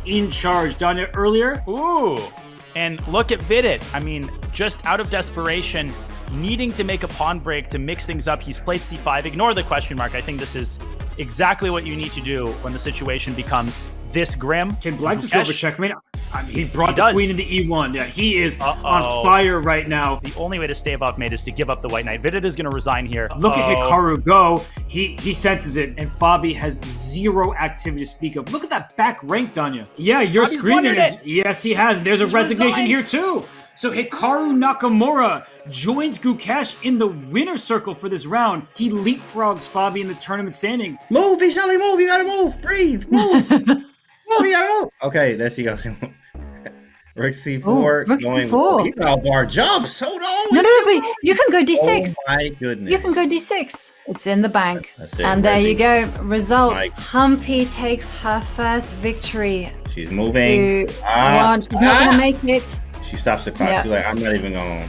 in charge. Danya, earlier. Ooh. And look at Vidit. I mean, just out of desperation, needing to make a pawn break to mix things up. He's played c5. Ignore the question mark. I think this is exactly what you need to do when the situation becomes this grim. Can Black just go for checkmate? I mean, he brought the queen into e1. Yeah, he is on fire right now. The only way to stave off mate is to give up the white knight. Vidit is going to resign here. Look at Hikaru go. He senses it, and Fabi has zero activity to speak of. Look at that back rank, Danya. Yeah, your screening is... Yes, he has. There's a resignation here, too. So Hikaru Nakamura joins Gukesh in the winner's circle for this round. He leapfrogs Fabi in the tournament standings. Move, Vaishali, move. You gotta move. Breathe. Move. Move, you gotta move. Okay, there she goes. Rook c4. Rook c4. You got bar jumps. Hold on. No, you can go d6. Oh my goodness. You can go d6. It's in the bank. And there you go. Results. Humpy takes her first victory. She's moving. She's not going to make it. She stops the clock. She's like, I'm not even gonna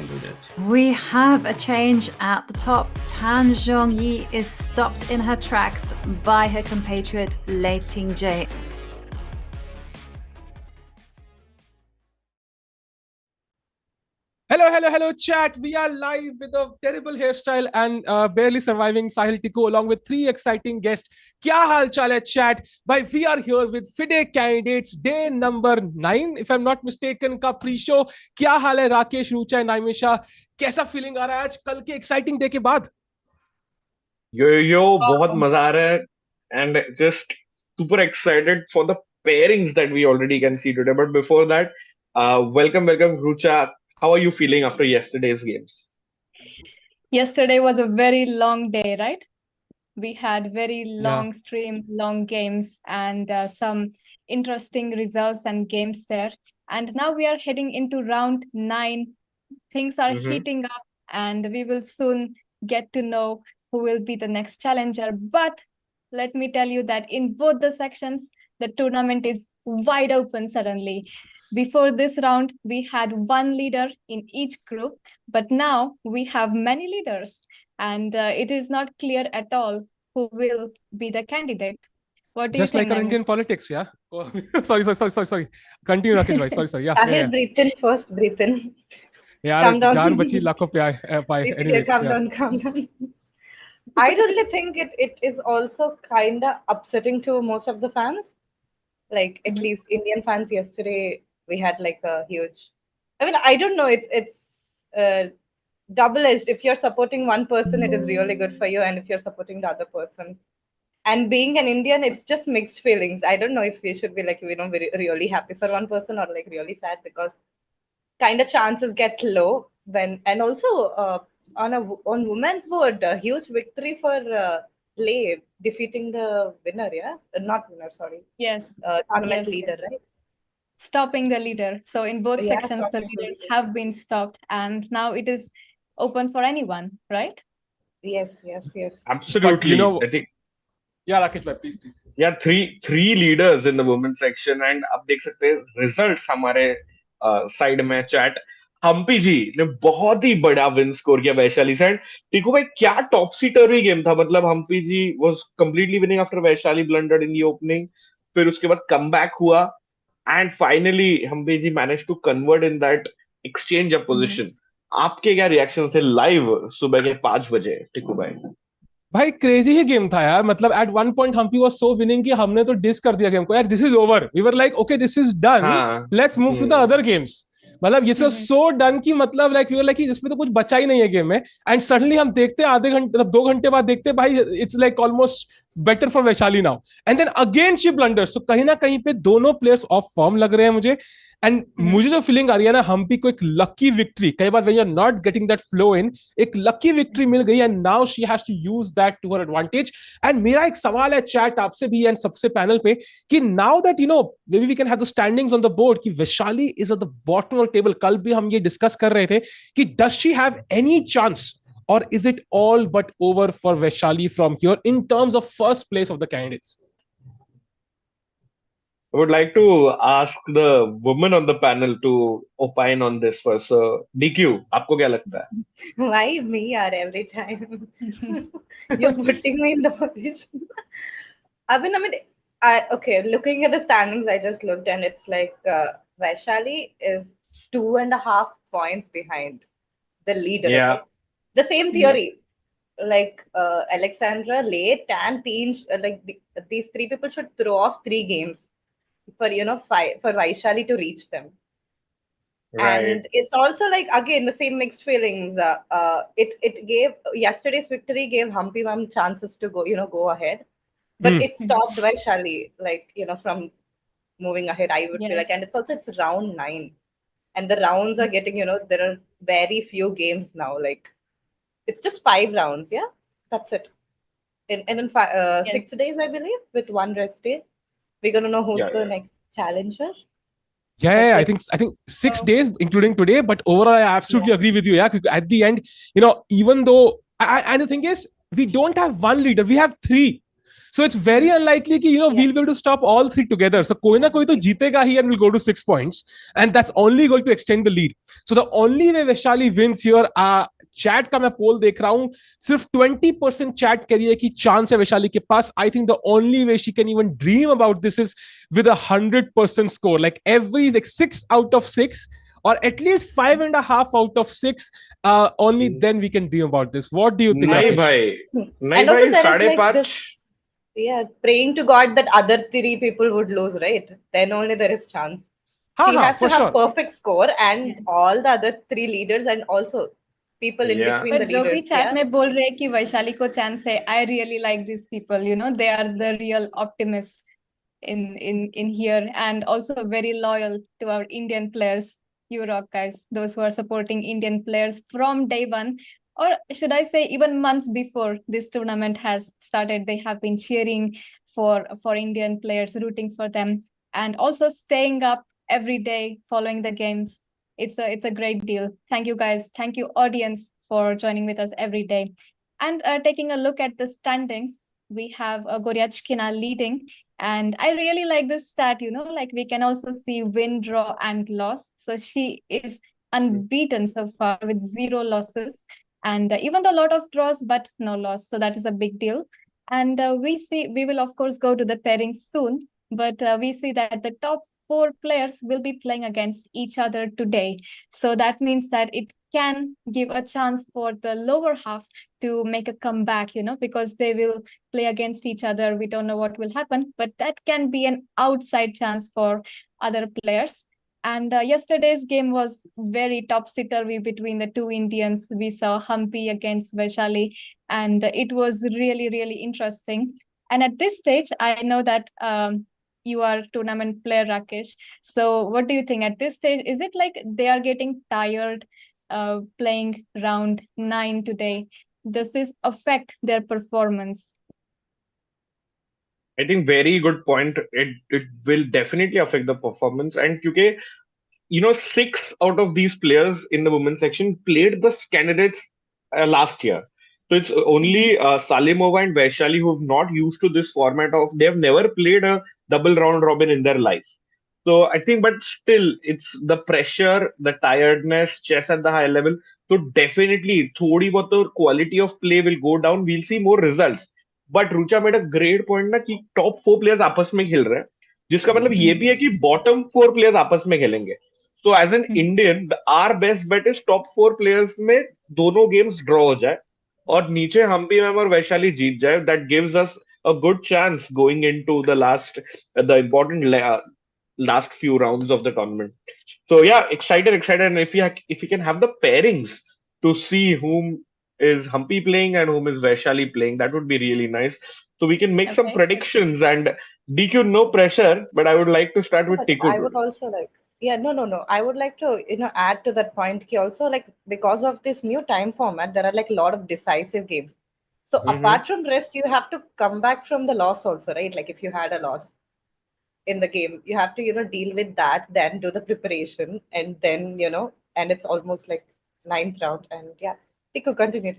do this. We have a change at the top. Tan Zhongyi is stopped in her tracks by her compatriot Lei Tingjie. Hello, chat. We are live with a terrible hairstyle and barely surviving Sahil Tikku along with 3 exciting guests. Kya hal chal hai, chat? Bhai, we are here with FIDE Candidates, day number 9, if I'm not mistaken, का pre-show. Kya hal hai, Rakesh, Rucha, Naimisha? कैसा feeling आ रहा है आज कल के exciting day के बाद? Yo, बहुत मजा आ रहा है and just super excited for the pairings that we already can see today. But before that, welcome, Rucha. How are you feeling after yesterday's games? Yesterday was a very long day, right? We had very long stream, long games, and some interesting results and games there. And now we are heading into round 9. Things are heating up, and we will soon get to know who will be the next challenger. But let me tell you that in both the sections, the tournament is wide open suddenly. Before this round, we had 1 leader in each group, but now we have many leaders, and it is not clear at all who will be the candidate. What do Just you like think, our Indian politics, yeah? Oh, sorry. Continue, Rakesh bhai. Sorry. Yeah. Breathe in first, breathe in. Yeah, calm down. Jaan bachi, lakho pe Anyways, calm down. I really think it is also kind of upsetting to most of the fans. Like, at least Indian fans yesterday, we had like a huge... I mean, I don't know. It's double-edged. If you're supporting one person, it is really good for you. And if you're supporting the other person. And being an Indian, it's just mixed feelings. I don't know if we should be like, really happy for one person or like really sad, because kind of chances get low when... And also on women's board, a huge victory for Lei defeating the winner, yeah? Not winner, sorry. Yes. Tournament leader, right? Stopping the leader. So in both sections, the leaders have been stopped, and now it is open for anyone, right? Yes. Absolutely. But, I think... Yeah, Rakesh bhai, please. Yeah, three leaders in the women's section, and आप देख सकते हैं results हमारे side में chat. Hampi जी ने बहुत ही बड़ा win score किया वैशाली से. टिकू भाई, क्या टॉपसी टर्वी गेम था? मतलब Humpy ji was completely winning after Vaishali blundered in the opening, फिर उसके बाद कमबैक हुआ, and finally Humpy ji manage to convert in that exchange of position. आपके क्या रिएक्शन थे लाइव सुबह के 5 बजे, टिकू भाई? क्रेजी ही गेम था यार. मतलब at one point Humpy was so winning कि हमने तो डिस कर दिया गेम को. यार, this is over. We were like, okay, this is done, let's move to the other games. मतलब ये सब सो डन कि मतलब लाइक यू लाइक इसमें तो कुछ बचा ही नहीं है गेम में. एंड सडनली हम देखते हैं आधे घंटे, मतलब 2 घंटे बाद देखते हैं भाई it's like almost better for Vaishali now. And then again she blunders. So कहीं ना कहीं पे दोनों प्लेयर्स ऑफ फॉर्म लग रहे हैं मुझे. एंड मुझे जो फीलिंग आ रही है ना, हम्पी को एक लकी विक्ट्री, कई बार when you are not getting that flow in, एक लकी विक्ट्री मिल गई and now she has to use that to her advantage. And मेरा एक सवाल है चैट आपसे भी एंड सबसे पैनल पे कि now that you know maybe we can have the standings on the board कि Vaishali is at the bottom of table. कल भी हम ये डिस्कस कर रहे थे कि does she have any chance or is it all but over for Vaishali from here in terms of first place of the candidates? I would like to ask the women on the panel to opine on this first. DQ, आपको क्या लगता है? Why me, yaar, every time? You're putting me in the position. I mean, Okay, looking at the standings, I just looked and it's like Vaishali is 2.5 points behind the leader. Yeah. Okay, the same theory. Like Alexandra, Late, and Teen, these three people should throw off 3 games for for Vaishali to reach them. Right. And it's also like again the same mixed feelings. It gave yesterday's victory gave Humpy Mum chances to go ahead, but it stopped Vaishali from moving ahead. I would feel like, and it's round 9, and the rounds are getting there are very few games now. Like it's just 5 rounds. Yeah, that's it. In 6 days, I believe, with 1 rest day, we're gonna know who's the next challenger. Yeah, I think 6 days, including today. But overall, I absolutely agree with you. Yeah, at the end, even though, and the thing is, we don't have 1 leader, we have 3. So it's very unlikely that we'll be able to stop all 3 together. So koi na koi to jeetega hi and will go to 6 points, and that's only going to extend the lead. So the only way Vaishali wins here, chat का मैं पोल देख रहा हूं, सिर्फ 20% chat कह रही है कि चांस है वैशाली के पास. I think the only way she can even dream about this is with 100% score, like every 6 out of 6 or at least 5.5 out of 6. Only then we can dream about this. What do you think? नहीं भाई, 5.5. Yeah, praying to God that other 3 people would lose, right? Then only there is chance. She has to have perfect score and all the other 3 leaders and also people in between the leaders. जो भी chat में बोल रहे हैं कि वैशाली को chance है, I really like these people. They are the real optimists in here, and also very loyal to our Indian players. You rock, guys. Those who are supporting Indian players from day one, or should I say even months before this tournament has started, they have been cheering for Indian players, rooting for them, and also staying up every day following the games. It's a great deal. Thank you, guys. Thank you, audience, for joining with us every day. And taking a look at the standings, we have Goryachkina leading. And I really like this stat, like we can also see win, draw, and loss. So she is unbeaten so far with 0 losses. And even though a lot of draws, but no loss. So that is a big deal. And we will, of course, go to the pairings soon. But we see that the top 4 players will be playing against each other today. So that means that it can give a chance for the lower half to make a comeback, because they will play against each other. We don't know what will happen, but that can be an outside chance for other players. And yesterday's game was very topsy-turvy between the 2 Indians. We saw Humpy against Vaishali, and it was really, really interesting. And at this stage, I know that you are tournament player, Rakesh. So what do you think at this stage? Is it like they are getting tired playing round 9 today? Does this affect their performance? I think very good point. It will definitely affect the performance. And because 6 out of these players in the women's section played the candidates last year. So it's only Salimova and Vaishali who have not used to this format they have never played a double round robin in their life. So I think, but still, it's the pressure, the tiredness, chess at the high level. So definitely, thodi bahut the quality of play will go down. We'll see more results. But Rucha made a great point ना कि top 4 players आपस में खेल रहे हैं, जिसका मतलब ये भी है कि bottom 4 players आपस में खेलेंगे. So as an Indian, our best bet is top 4 players में दोनों games draw हो जाए और नीचे हम्पी मैम और वैशाली जीत जाए. That gives us a good chance going into the important last few rounds of the tournament. So yeah, excited, and if we can have the pairings to see whom is Humpy playing and whom is Vaishali playing, that would be really nice. So we can make some predictions. And DQ, no pressure, but I would like to start with Tiku. I would also like. Yeah, no. I would like to, add to that point. Also, like, because of this new time format, there are like a lot of decisive games. So apart from rest, you have to come back from the loss also, right? Like if you had a loss in the game, you have to, deal with that, then do the preparation, and then, and it's almost like 9th round. And yeah, Tiku, continue.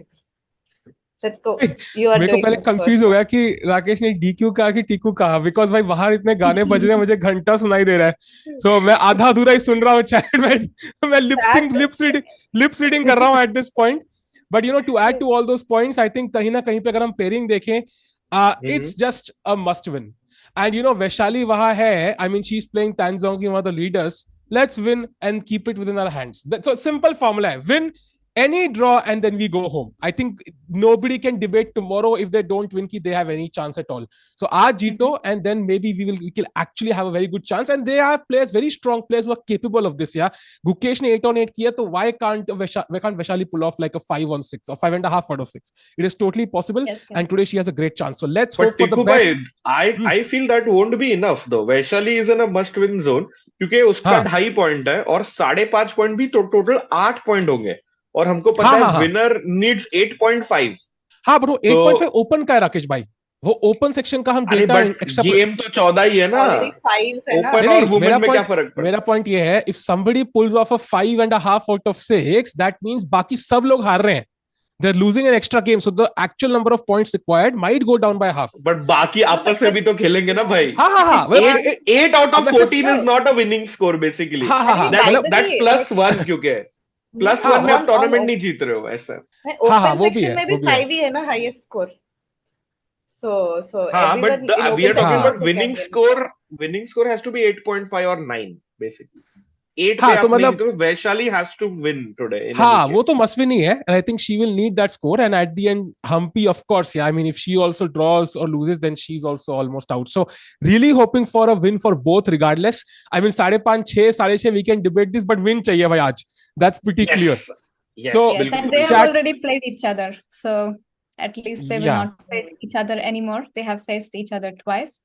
Let's go. मेरे को पहले confuse हो गया कि राकेश ने DQ कहा कि टीकू कहा, बिकॉज भाई बाहर इतने गाने बज रहे हैं, मुझे घंटा सुनाई दे रहा है. सो मैं आधा अधूरा ही सुन रहा हूँ चैट में. मैं लिप्स रीडिंग कर रहा हूँ at this point. But to add to all those points, I think कहीं ना कहीं पे अगर हम पेयरिंग देखें, it's just a must win. And Vaishali waha hai. I mean, she's playing Tan Zhongyi, one of the leaders. Let's win and keep it within our hands. That's a simple formula. Win any draw and then we go home. I think nobody can debate tomorrow if they don't win ki they have any chance at all. So aaj jeeto and then maybe we can actually have a very good chance. And they are players, very strong players who are capable of this. Yeah, Gukesh ne 8 on 8 kiya, so why can't Vaishali pull off like a 5 on 6 or 5.5 out of 6? It is totally possible. Yes, and today she has a great chance. So let's hope for the best. I feel that won't be enough though. Vaishali is in a must-win zone क्योंकि उसका 2.5 point है और 5.5 point भी total 8 point होंगे और हमको पता है विनर नीड्स 8.5. हाँ ब्रो 8.5 ओपन का है राकेश भाई, वो ओपन सेक्शन का हम डेटा एक्स्ट्रा गेम तो 14 ही है ना, ओपन और वुमेन में क्या फर्क पड़ता है? मेरा पॉइंट ये है, if somebody pulls off a 5.5 out of 6, that means बाकी सब लोग हार रहे हैं. They're losing an extra game, so the actual number of points required might go down by half. But बाकी आपस में भी तो खेलेंगे ना भाई. हाँ. 8 out of 14 is not a winning score basically. That's +1 क्योंकि +1 में आप टूर्नामेंट नहीं जीत रहे हो ऐसा. ओपन सेक्शन में भी 5 ही है ना highest score. So but we are talking about winning score. Winning score has to be 8.5 or 9 basically. 8 पे आप नहीं तो Vaishali has to win today. हाँ, वो तो must win ही है, and I think she will need that score. And at the end, Humpy, of course, yeah. I mean, if she also draws or loses, then she's also almost out. So really hoping for a win for both, regardless. I mean, 5.5, 6.5, we can debate this, but win चाहिए भाई आज. That's pretty clear. Yes, so and they have already played each other, so at least they will not face each other anymore. They have faced each other twice.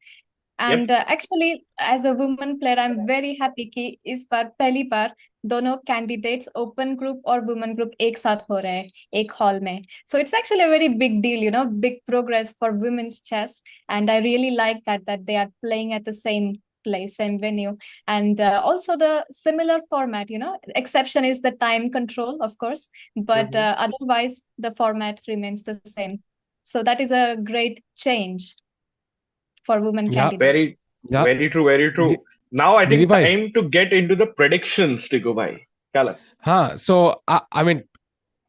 And actually, as a woman player, I'm very happy कि इस बार पहली बार दोनों candidates open group और women group एक साथ हो रहे हैं एक hall में. So it's actually a very big deal, you know, big progress for women's chess. And I really like that they are playing at the same place, same venue. And also the similar format, you know, exception is the time control, of course, but otherwise the format remains the same. So that is a great change for women candidates. Very true. Now I think time to get into the predictions, Tiku bhai. So I mean,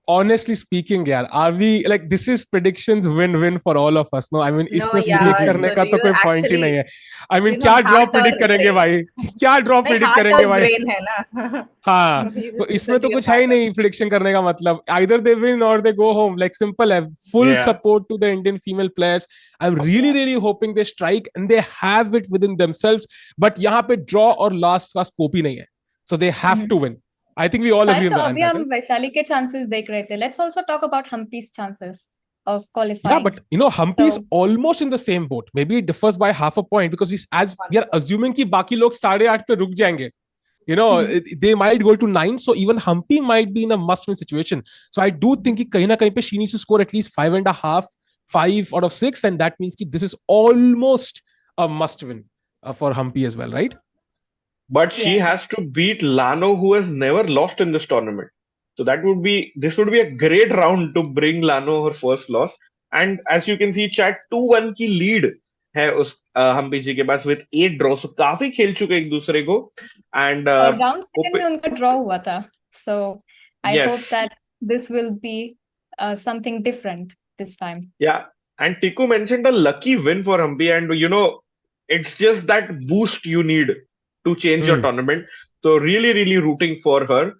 honestly speaking, yaar, are we like this is predictions win-win for all of us? No, I mean, इसमें predict करने का तो कोई point ही नहीं है. I mean, क्या draw predict करेंगे भाई? क्या draw predict करेंगे भाई? brain है ना. हाँ, तो इसमें तो कुछ है ही नहीं prediction करने का मतलब. Either they win or they go home. Like simple है. Full support to the Indian female players. I'm really hoping they strike and they have it within themselves. But यहाँ पे draw और last का scope ही नहीं है. So they have to win. I think we all agree on that. अभी हम वैशाली के chances देख रहे थे. Let's also talk about Humpy's chances of qualifying. Yeah, but you know, Humpy is almost in the same boat. Maybe it differs by half a point because we are assuming कि बाकी लोग 8.5 पे रुक जाएंगे. You know, they might go to 9. So even Humpy might be in a must-win situation. So I do think कि कहीं ना कहीं पे she needs to score at least 5.5, 5 out of 6, and that means कि this is almost a must-win for Humpy as well, right? But she has to beat Lano, who has never lost in this tournament. So this would be a great round to bring Lano her first loss. And as you can see, chat 2-1 की lead है उस हम्पी जी के पास with 8 draws. So काफी खेल चुके एक दूसरे को. And round second में उनका draw हुआ था. So I hope that this will be something different this time. Yeah. And Tiku mentioned a lucky win for Humpy, and you know, it's just that boost you need to change your tournament. So really rooting for her.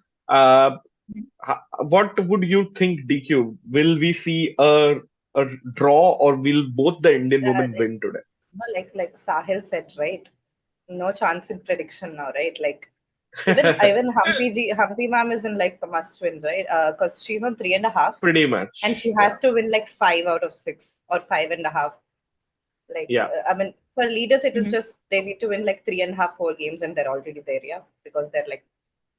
What would you think, DQ? Will we see a draw or will both the Indian women win today? Like Sahil said, right? No chance in prediction now, right? Like even Humpy ma'am is in like the must win, right? Because she's on 3.5. Pretty much. And she has to win like 5 out of 6 or 5.5. Like, I mean, for leaders, it is just they need to win like 3.5, 4 games, and they're already there, because they're like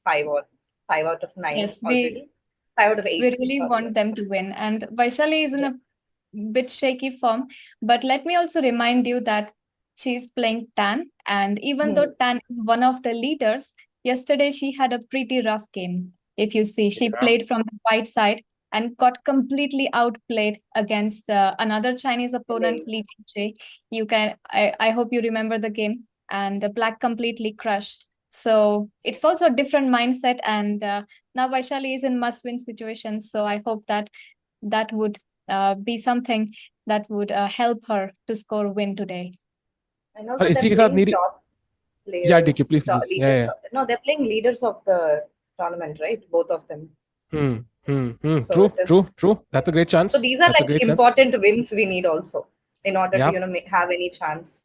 5 out of 9 already. 5 out of 8. We really want them to win, and Vaishali is in a bit shaky form. But let me also remind you that she's playing Tan, and even though Tan is one of the leaders, yesterday she had a pretty rough game. If you see, she played from the white side and got completely outplayed against another Chinese opponent, Li Jie. I hope you remember the game, and the black completely crushed. So it's also a different mindset, and now Vaishali is in must-win situations. So I hope that would be something that would help her to score win today. And also इसी they're के साथ playing NEERI top Yeah, players, DK, please, top please. leaders. Yeah. No, they're playing leaders of the tournament, right? Both of them. So it is. True. That's a great chance. So these are That's a like great chance. important wins we need also in order Yep. to have any chance.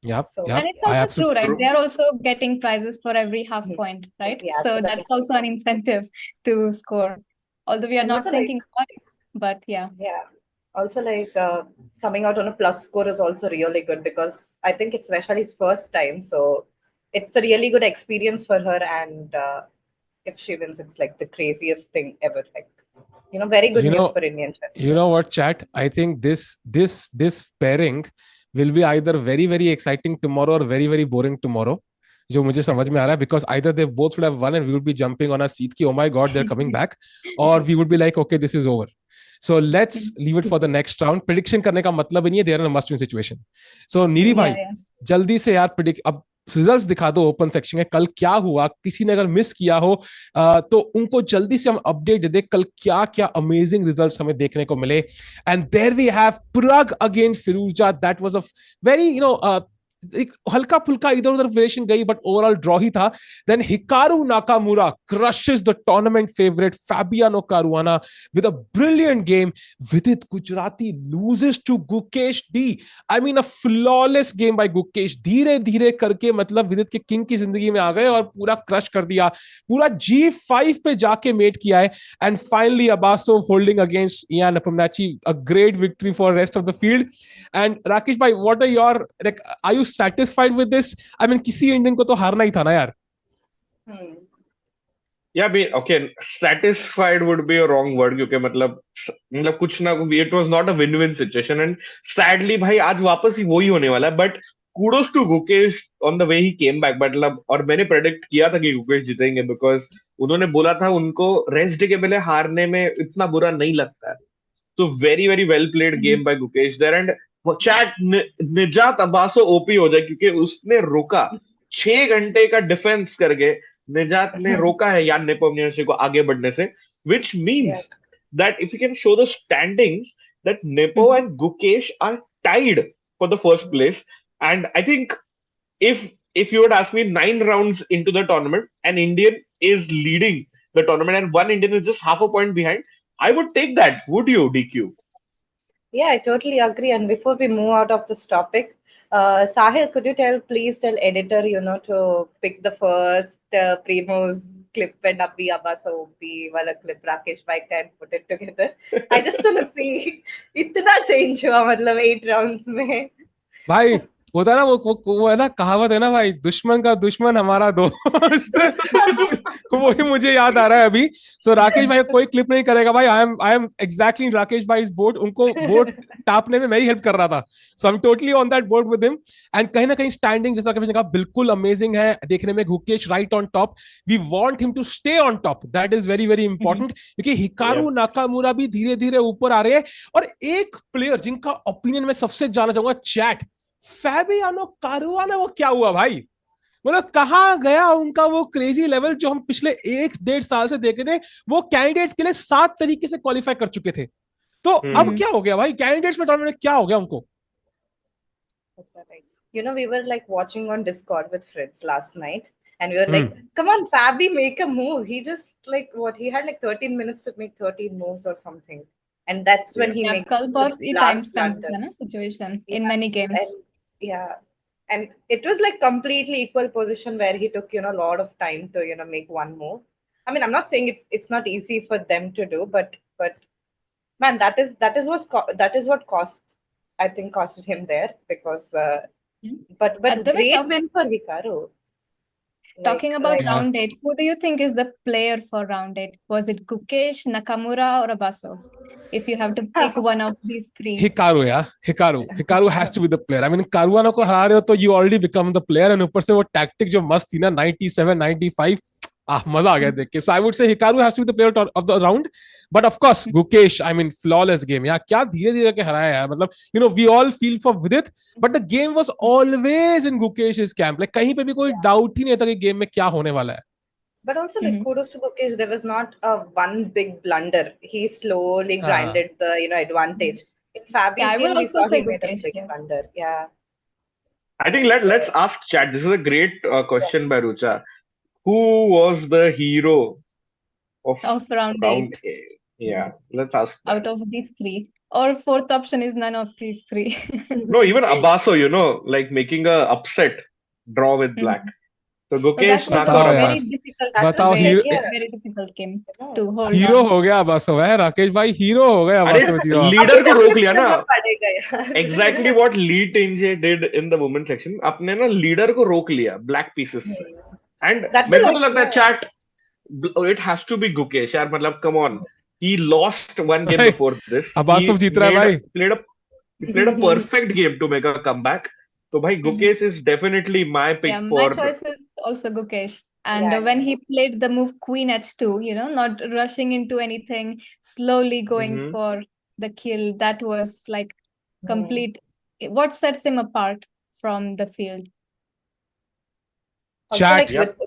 Yep. So- Yep. And it's I also true, absolutely right? They're also getting prizes for every half point, right? Yeah, so so that that's is also an incentive to score. Although we are And not also, thinking about it, but yeah. Yeah. Also, coming out on a plus score is also really good because I think it's Vaishali's first time. So it's a really good experience for her. And if she wins, it's like the craziest thing ever. Like, very good news for Indian chess. You know what, chat? I think this pairing will be either very, very exciting tomorrow or very, very boring tomorrow. जो मुझे समझ में आ रहा है, because either they both would have won and we would be jumping on our seat ki, oh my god, they're coming back, or we would be like, okay, this is over. So let's leave it for the next round. Prediction करने का मतलब ही नहीं है, they are in a must win situation. So NEERI भाई, जल्दी से यार predict, अब रिजल्ट्स दिखा दो ओपन सेक्शन में, कल क्या हुआ, किसी ने अगर मिस किया हो तो उनको जल्दी से हम अपडेट दे, कल क्या क्या अमेजिंग रिजल्ट्स हमें देखने को मिले. And there we have Pragg against Firouzja. That was a very एक हल्का फुल्का इधर उधर वेरिएशन गई, बट ओवरऑल ड्रॉ ही था. Then Hikaru Nakamura crushes the tournament favorite Fabiano Caruana with a brilliant game. Vidit Gujrathi loses to Gukesh D. I mean, a flawless game by Gukesh. धीरे धीरे करके मतलब विदित के किंग की जिंदगी में आ गए और पूरा क्रश कर दिया, पूरा G5 पे जाके मेट किया है. And finally Abaso holding against Ian Nepomniachtchi, a great victory for rest of the field. And Rakesh bhai, what are your, like, are you satisfied with this? I mean, किसी Indian को तो हारना ही था ना यार. Yeah, okay, satisfied would be a wrong word, क्योंकि मतलब कुछ ना, it was not a win-win situation, and sadly भाई आज वापस ही वही होने वाला है. But kudos to Gukesh on the way he came back. मतलब, और मैंने predict किया था कि गुकेश जीतेंगे, because उन्होंने बोला था उनको रेस्ट डे के पहले हारने में इतना बुरा नहीं लगता है. So very very well played game by Gukesh there. And chat निजात अबासो ओपी हो जाए, क्योंकि उसने रोका 6 घंटे का डिफेंस करके निजात ने रोका है यान नेपोम्नियाchtchi को आगे बढ़ने से, which means that if you can show the standings that Nepo and Gukesh are tied for the first place. And I think if you would ask me 9 rounds into the tournament, an Indian is leading the tournament and one Indian is just half a point behind, I would take that. Would you, DQ? Yeah, I totally agree. And before we move out of this topic, Sahil, could you please tell editor, to pick the first Primo's clip and Abhi Abaso OP wala clip Rakesh bhai can put it together. I just want to see itna change hua, matlab 8 rounds mein. भाई होता है ना वो है ना, कहावत है ना भाई, दुश्मन का दुश्मन हमारा दोस्त. वही मुझे याद आ रहा है अभी. सो राकेश भाई कोई क्लिप नहीं करेगा भाई. आई एम एग्जैक्टली राकेश भाई इस बोट, उनको बोट टापने में मैं ही हेल्प कर रहा था. So I am totally on that boat with him. And कहीं ना कहीं स्टैंडिंग जैसा कहा बिल्कुल अमेजिंग है देखने में. Gukesh right on top. We want him to stay on top. That is very very important, क्योंकि हिकारू नाकामुरा भी धीरे धीरे ऊपर आ रहे हैं. और एक प्लेयर जिनका ओपिनियन में सबसे जानना चाहूंगा चैट, फैबियानो कारुआना, वो क्या हुआ भाई? मतलब कहां गया उनका वो क्रेजी लेवल जो हम पिछले 1-1.5 साल से देख रहे थे. वो कैंडिडेट्स के लिए 7 तरीके से क्वालिफाई कर चुके थे, तो अब क्या हो गया भाई कैंडिडेट्स में टूर्नामेंट में, क्या हो गया उनको? We were like watching on Discord with Fritz last night, and we were like, come on, Fabi, make a move. He just he had like 13 minutes to make 13 moves or something. And that's when he made the last blunder situation in many games. And it was like completely equal position where he took, a lot of time to, make one move. I mean, I'm not saying it's not easy for them to do, but man, that is what costed him there, because but great win for Hikaru. Talking about round 8, who do you think is the player for round 8? Was it Gukesh, Nakamura, or Abaso? If you have to pick one of these 3. Hikaru, yeah. Hikaru has to be the player. I mean, Caruana को हरा रहे हो तो you already become the player, and ऊपर से वो tactic जो मस्त थी ना 97, 95, मजा आ गया देख के. So I would say Hikaru has to be the player of the round. But of course, Gukesh, I mean, flawless game. यार क्या धीरे धीरे के हराया यार. मतलब we all feel for Vidit, but the game was always in Gukesh's camp. Like कहीं पे भी कोई doubt ही नहीं था कि game में क्या होने वाला है. But also, like, kudos to Gukesh, there was not one big blunder. He slowly grinded the, advantage. In Fabi's game, we saw he made a big blunder. Yeah. I think let's ask chat. This is a great question by Rucha. Who was the hero of round round 8? 8? Yeah, let's ask that. Out of these 3, or fourth option is none of these 3. No, even Abaso, like making a upset draw with black. So Gukesh, So that was बताओ a यार, very difficult, बताओ very, hero very difficult game to hold hero on. हो गया अबासो है, राकेश भाई hero हो गया अरे अबासो जी। लीडर को रोक लिया ना। पड़ेगा यार। Exactly what Lee Tinge did in the women section. अपने ना लीडर को रोक लिया ब्लैक पीसेस से। एंड मेरे को तो लगता है chat it has to be Gukesh यार, मतलब come on, he lost one game before this. अबासो जीत रहा है भाई। Played a perfect game to make a comeback. So bhai, Gukesh is definitely my pick for. My choice is also Gukesh. And when he played the move Queen H2, not rushing into anything, slowly going for the kill, that was like complete. What sets him apart from the field? Chat. Yep.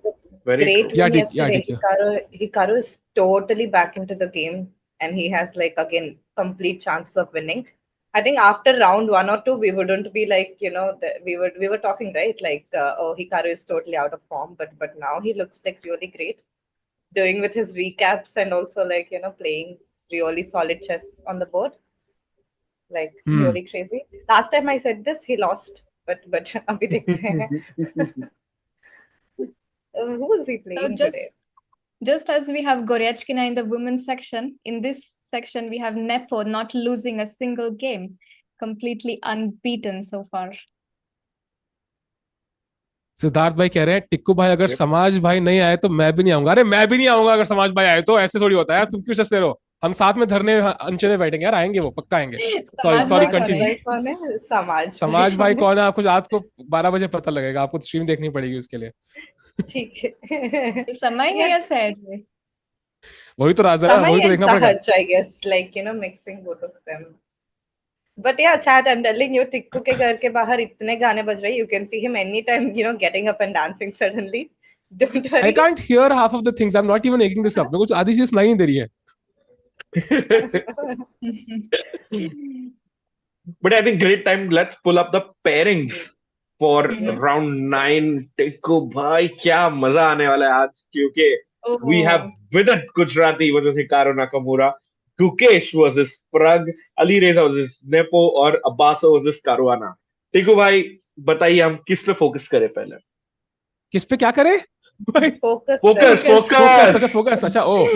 Great win yesterday. Hikaru is totally back into the game, and he has like again complete chance of winning. I think after round 1 or 2, we wouldn't be like, we were talking, right? Like, oh, Hikaru is totally out of form, but now he looks like really great, doing with his recaps and also like, playing really solid chess on the board. Like really crazy. Last time I said this, he lost, but abhi dekhte hain. Who was he playing today? Just as we have Goryachkina in the women's section, in this section we have Nepo not losing a single game, completely unbeaten so far. Siddharth भाई कह रहे हैं टिक्कू भाई अगर समाज भाई नहीं आए तो मैं भी नहीं आऊंगा। अरे मैं भी नहीं आऊंगा अगर समाज भाई आए तो, ऐसे थोड़ी होता है यार, तुम क्यों सस्ते रहो, हम साथ में धरने अंचे में बैठेंगे यार, आएंगे वो पक्का आएंगे। Sorry continue. समाज भाई कौन है आपको रात को 12 बजे पता लगेगा, आपको स्ट्रीम देखनी पड़ेगी उसके लिए। ठीक है। समय है या सहज है? वही तो राज है, वही तो देखना पड़ेगा। I guess, like, mixing both of them. But yeah, chat, I'm telling you, Tikku के घर के बाहर इतने गाने बज रहे हैं, you can see him anytime, getting up and dancing suddenly. Don't worry. I can't hear half of the things. I'm not even making this up. मेरे को आधी चीज सुनाई नहीं दे रही है। But I think great time. Let's pull up the pairings for round 9. Tikku भाई क्या मजा आने वाला है आज, क्योंकि we have Vidit Gujrathi versus Hikaru Nakamura, Gukesh versus Prag, Ali Reza versus Nepo और Abaso versus Caruana. टिक्कू भाई बताइए हम किस पे फोकस करें पहले? किस पे क्या करें? Focus. अच्छा ओ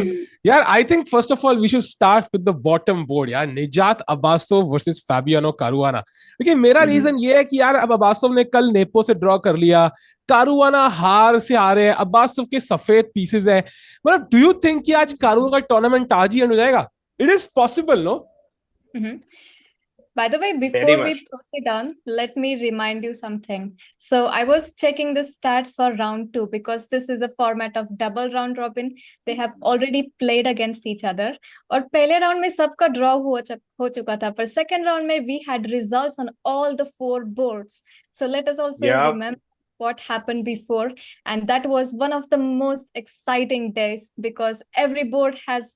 यार, I think first of all we should start with the bottom board यार, निजात अबासो versus Fabiano Caruana। देखिए मेरा रीजन ये है कि यार अब अबासोव ने कल नेपो से ड्रॉ कर लिया, कारुआना हार से आ रहे हैं, अबासोव के सफेद पीसेस है, मतलब डू यू थिंक कि आज कारुआना का टूर्नामेंट आज ही एंड हो जाएगा? It is possible, no? By the way, before we proceed on, let me remind you something. So I was checking the stats for round 2 because this is a format of double round robin. They have already played against each other. और पहले round में सबका draw हो चुका था, पर second round में we had results on all the 4 boards. So let us also remember what happened before, and that was one of the most exciting days because every board has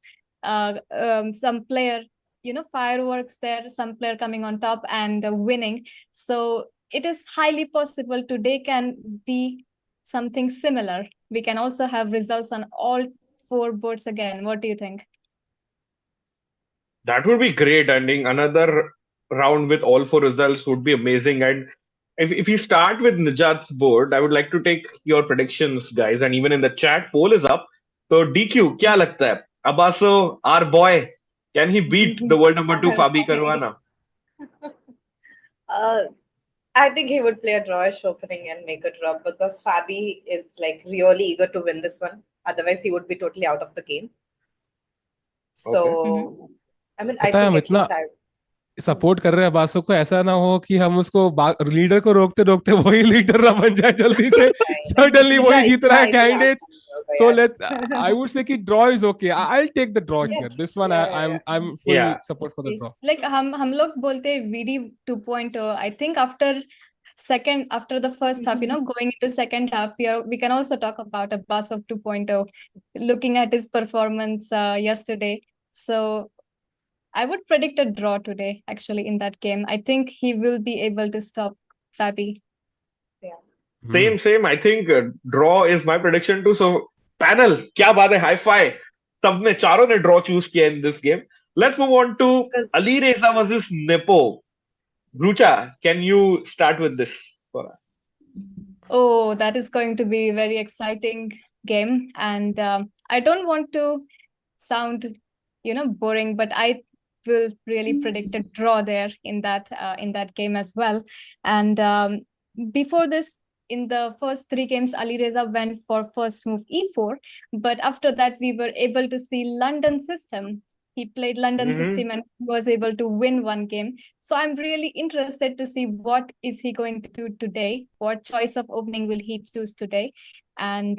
some player, fireworks there, some player coming on top and winning. So it is highly possible today can be something similar. We can also have results on all 4 boards again. What do you think? That would be great. Ending another round with all 4 results would be amazing. And if you start with Nijat's board, I would like to take your predictions, guys. And even in the chat, poll is up. So DQ, क्या लगता है? Abaso, our boy, can he beat the world number 2 Fabi Caruana? I think he would play a drawish opening and make a draw because Fabi is like really eager to win this one. Otherwise, he would be totally out of the game. So, I mean, I think at least I support कर रहे हैं अबासो को, ऐसा ना हो कि हम उसको लीडर को रोकते रोकते वही लीडर ना बन जाए जल्दी से, सडनली वही जीत रहा है candidates. So I would say कि draw is okay. I'll take the draw here. This one I'm full support for the draw. Like हम लोग बोलते हैं VD 2.0. I think after the first half, going into second half, we can also talk about Abaso 2.0, looking at his performance yesterday. So I would predict a draw today, actually, in that game. I think he will be able to stop Fabi. Same. I think draw is my prediction too. So, panel, क्या बात है? High five. सबने चारों ने draw choose किया in this game. Let's move on to Ali Reza versus Nepo. Brucha, can you start with this for us? Oh, that is going to be a very exciting game, and I don't want to sound, boring, but I will really predict a draw there in that game as well. And before this, in the first 3 games, Ali Reza went for first move e4, but after that we were able to see London system. He played London system and was able to win 1 game. So I'm really interested to see what is he going to do today. What choice of opening will he choose today? And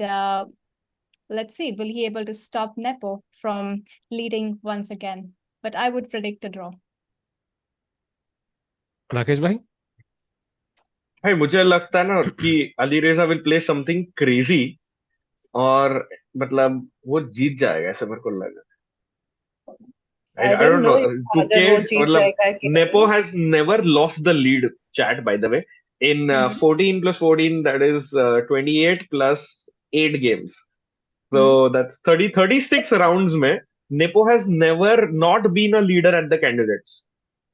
let's see, will he able to stop Nepo from leading once again? But I would predict a draw. Rakesh भाई? भाई मुझे लगता है ना कि अली रेजा will play something crazy और मतलब वो जीत जाएगा ऐसे मेरे को लगा. I don't know. Gukesh, Nepo has never lost the lead, chat, by the way. In 14 plus 14, that is 28 plus 8 games. So that's 36 rounds. Nepo has never not been a leader at the candidates.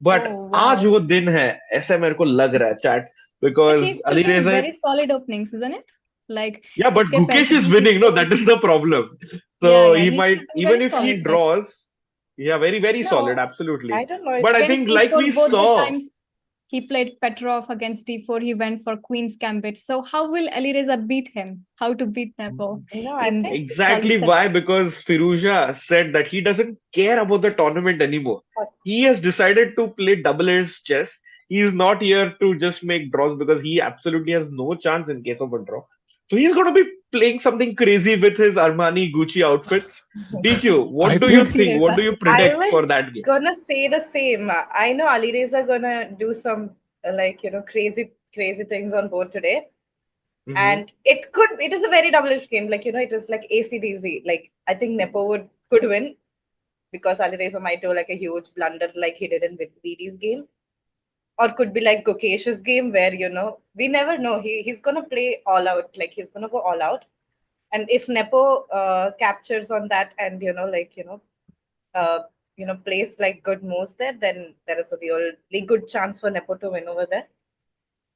But आज वो दिन है ऐसा मेरे को लग रहा है, chat, because Ali Reza very solid openings, isn't it? Like yeah, but Gukesh is winning. No, that is the problem. So he might, even if he draws. Yeah, very solid, absolutely. I don't know. But I think like we saw, he played Petrov against d4. He went for Queen's Gambit. So how will Ali Reza beat him? How to beat Nepo? No, I think exactly why, because Firuza said that he doesn't care about the tournament anymore. He has decided to play double-edged chess. He is not here to just make draws because he absolutely has no chance in case of a draw. So he's going to be playing something crazy with his Armani Gucci outfits. DQ, what do you think? What do you predict for that game? I was gonna say the same. I know Ali Reza gonna do some crazy things on board today. And it is a very double-edged game. It is like ACDZ. Like I think Nepo could win because Ali Reza might do like a huge blunder like he did in Vidit's game. Or could be like Gukesh's game where, we never know. He's going to play all out. Like, he's going to go all out. And if Nepo captures on that and, plays like good moves there, then there is a really good chance for Nepo to win over there.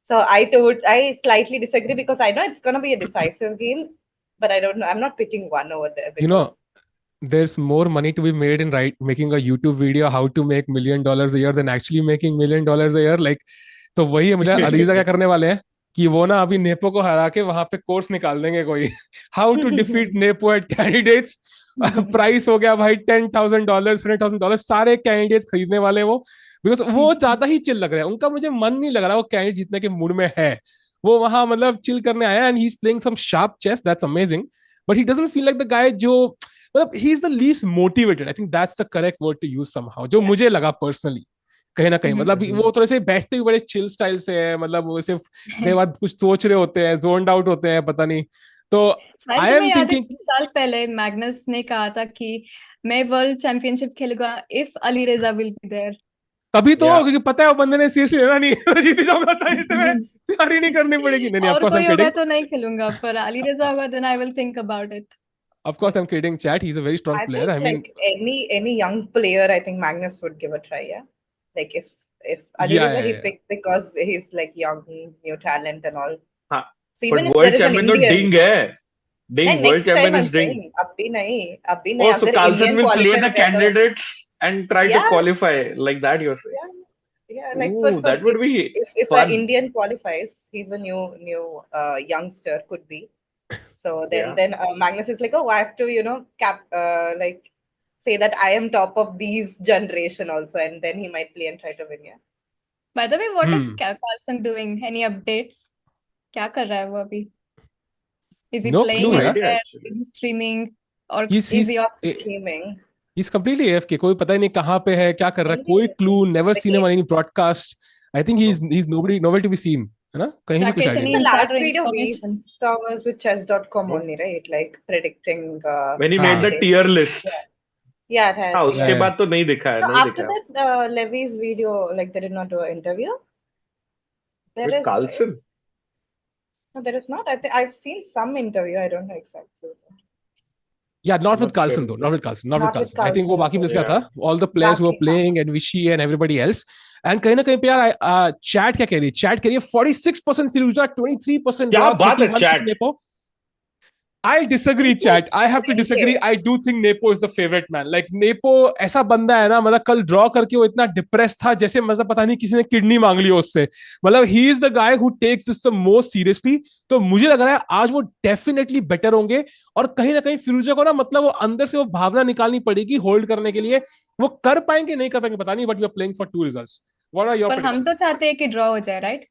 So I slightly disagree because I know it's going to be a decisive game, but I don't know. I'm not picking one over there. Because there's more money to be made in making a YouTube video how to make $1 million a year than actually making $1 million a year. Like, तो वही मुझे Ali Reza क्या करने वाले हैं कि वो ना अभी नेपो को हरा के वहां पे कोर्स निकाल देंगे कोई how to defeat Nepo at candidates. Price हो गया भाई $10,000 $100,000 सारे कैंडिडेट्स खरीदने वाले वो बिकॉज वो ज्यादा ही चिल लग रहा है. उनका मुझे मन नहीं लग रहा वो कैंडिडेट जीतने के मूड में है. वो वहां मतलब चिल करने आया and he is playing some sharp chess that's amazing but he doesn't feel like the guy जो he is the least motivated. I think that's the correct word to use somehow. जो मुझे लगा personally कहीं ना कहीं मतलब वो थोड़े से बैठते हुए बड़े chill style से है मतलब वो सिर्फ कई बार कुछ सोच रहे होते हैं zoned out होते हैं पता नहीं. तो I am thinking 2 साल पहले मैग्नस ने कहा था कि मैं वर्ल्ड चैंपियनशिप खेलूंगा if Ali Reza will be there. तभी तो क्योंकि पता है वो बंदे ने सीरियसली लेना नहीं जीत जाऊंगा सारी से मैं तैयारी नहीं करनी पड़ेगी. नहीं और कोई होगा तो नहीं खेलूंगा पर Ali Reza होगा then I will think about it. Of course, I'm kidding, chat. He's a very strong player. I mean, any young player, I think Magnus would give a try. Yeah, like if Ali Reza he picked because he's like young, new talent and all. So even if world champion तो Ding है. Ding world champion is Ding. अभी नहीं. Oh, so Carlsen will play the candidates and try to qualify like that. You're saying? Yeah. Like that would be if an Indian qualifies, he's a new youngster could be. So then Magnus is like, oh, I have to, like say that I am top of these generation also, and then he might play and try to win. Yeah. By the way, what is Carlsen doing? Any updates? क्या कर रहा है वो अभी? Is he playing? Is he streaming? Or is he off streaming? He's completely AFK. कोई पता ही नहीं कहाँ पे है, क्या कर रहा है, कोई clue. Never seen him on any broadcast. I think he's nowhere to be seen. है ना कहीं भी कुछ idea. The last video we saw was with chess.com only, right? Like predicting when he made the tier list. Yeah, it had. हाँ उसके बाद तो नहीं दिखा है. After that Levy's video, like they did not do an interview. With Carlsen. No, there is not. I've seen some interview. I don't know exactly. Yeah, not with Not Carlson sure. though. Not with Carlson. Not with Not with Carlson. I think वो बाकी players क्या था? All the players who were playing and Vishy and everybody else. And कहीं ना कहीं पे यार chat क्या कह रही है? Chat कह रही है 46% Firuza, 23% क्या draw, बात है 31% chat? Nepo. I disagree, chat. I have to disagree. I do think Nepo is the favorite man. Like Nepo ऐसा बंदा है ना, मतलब कल draw करके वो इतना depressed था जैसे मतलब पता नहीं किसी ने किडनी मांग ली उससे. मतलब he is the guy who takes this the most seriously. तो मुझे लग रहा है आज वो definitely better होंगे और कहीं ना कहीं फिरोजा को ना मतलब वो अंदर से वो भावना निकालनी पड़ेगी होल्ड करने के लिए. वो कर पाएंगे नहीं कर पाएंगे पता नहीं, but we are playing for 2 results. What are your पर हम तो चाहते हैं कि ड्रॉ हो जाए, राइट?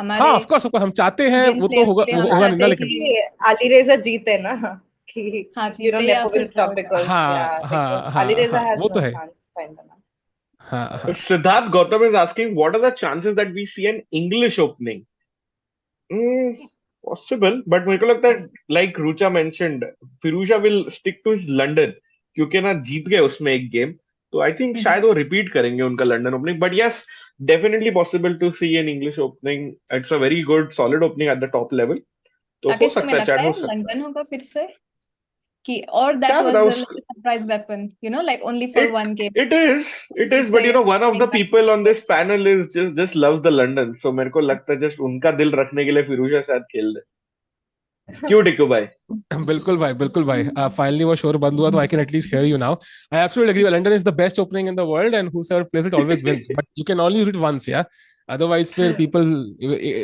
हाँ, ऑफ कोर्स हम चाहते हैं वो तो होगा नहीं ना, लेकिन अलीरेजा जीते ना कि you know Nepo will stop because Alireza has वो तो no है. chance kind of. हाँ. Siddharth Gautam is asking, what are the chances that we see an English opening? Possible, but मेरे को लगता है, like Rucha mentioned, Firuza will stick to his London क्योंकि ना जीत गए उसमें एक गेम, तो I think शायद वो repeat करेंगे उनका London opening. But yes, definitely possible to see an English opening. It's a very good solid opening at the top level. तो हो सकता है, चैट हो सकता है. लंदन होगा फिर से कि or that was like a surprise weapon, you know, like only for one game. It is, but you know, one of the people on this panel is just loves the London, so मेरे को लगता है just उनका दिल रखने के लिए फिरोजा शायद खेल दे. क्यों टिकू भाई? बिल्कुल भाई. Finally वो शोर बंद हुआ तो I can at least hear you now. I absolutely agree. London is the best opening in the world and whosoever plays it always wins. But you can only use it once, yeah. Otherwise, फिर people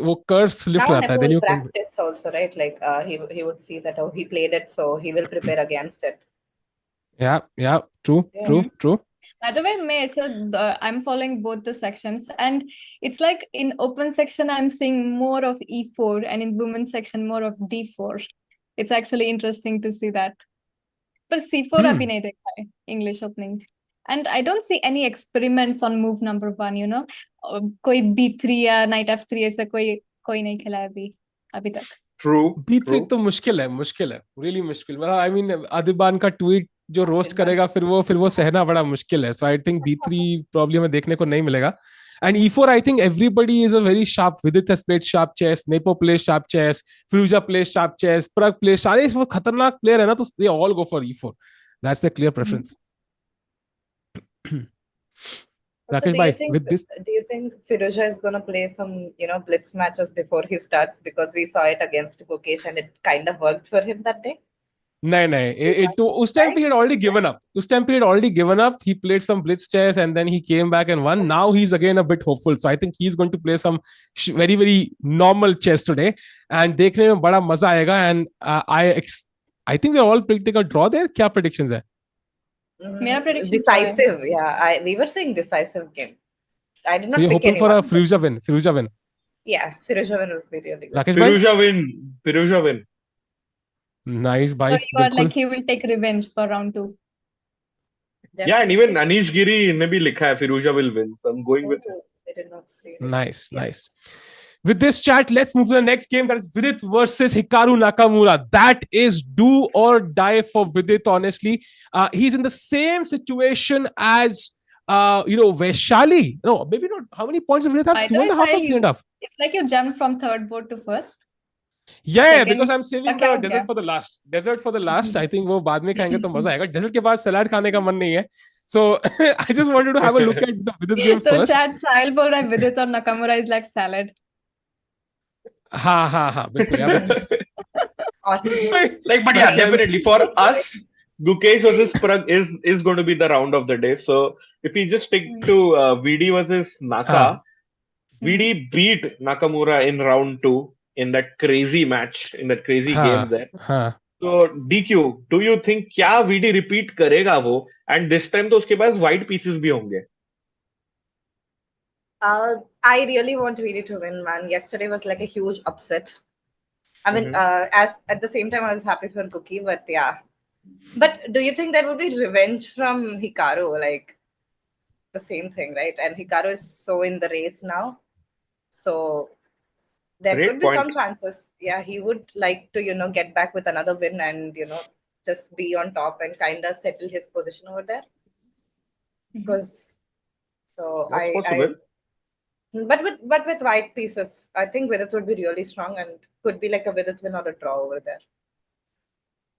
वो curse lift हो जाता है. Then you can practice also, right? Like he would see that he played it, so he will prepare against it. Yeah. True. By the way, I'm following both the sections, and it's like in open section I'm seeing more of E4, and in women's section more of D4. It's actually interesting to see that. But C4 अभी नहीं देखा है English opening, and I don't see any experiments on move number 1. You know, कोई B3 या Knight F3 ऐसा कोई नहीं खेला है अभी तक. True. B3 तो मुश्किल है, really मुश्किल. मतलब I mean अधिबान का tweet जो रोस्ट करेगा फिर वो सहना बड़ा मुश्किल है. So I think B3 probably हमें देखने को नहीं मिलेगा. And E4, I think everybody is a very sharp. Vidit has played sharp chess. Nepo plays sharp chess. Firuza plays sharp chess. Prag plays. सारे वो खतरनाक player है ना, तो they all go for E4. That's the clear preference. Rakesh bhai, with this, do you think Firuza is going to play some, blitz matches before he starts, because we saw it against Gukesh and it kind of worked for him that day? नहीं, उस time he had already given up. He played some blitz chess and then he came back and won. Now he's again a bit hopeful. So I think he's going to play some very, very normal chess today. And देखने में बड़ा मजा आएगा. And I think we're all predicting a draw there. क्या predictions है? मेरा prediction decisive. Yeah, we were saying decisive game. I did not pick hoping for a Firuza win. Yeah, Firuza win would be really good. Rakesh Firuza win. Nice, bye. So you are like he will take revenge for round 2. Definitely. Yeah, and even Anish Giri ने भी लिखा है Firuza will win. So I'm going with it. I did not see it. Nice. With this chat, let's move to the next game. That is Vidit versus Hikaru Nakamura. That is do or die for Vidit, honestly. He's in the same situation as, Vaishali. No, maybe not. How many points did Vidit have? 2.5 or 3.5? It's like you jumped from third board to first. Yeah, because I'm saving the dessert for the last. I think वो बाद में खाएंगे तो मजा आएगा. Dessert के बाद salad खाने का मन नहीं है. So I just wanted to have a look at the Vidit game first. So chat Sahil बोल रहा है Vidit और Nakamura is like salad. हाँ, बिल्कुल यार. But yeah, definitely for us, Gukesh versus Prag is going to be the round of the day. So if we just stick to VD versus Naka, VD beat Nakamura in round 2 in that crazy match, in that crazy game there. So DQ, do you think क्या VD repeat करेगा वो? And this time तो उसके पास white pieces भी होंगे. I really want VD to win, man. Yesterday was like a huge upset. I mean, as at the same time, I was happy for Cookie, but yeah. But do you think there would be revenge from Hikaru? Like the same thing, right? And Hikaru is so in the race now. So there could be some chances. Yeah, he would like to, get back with another win and, just be on top and kind of settle his position over there. Because, so That's possible. But with white pieces, I think Vidit would be really strong and could be like a Vidit win or a draw over there.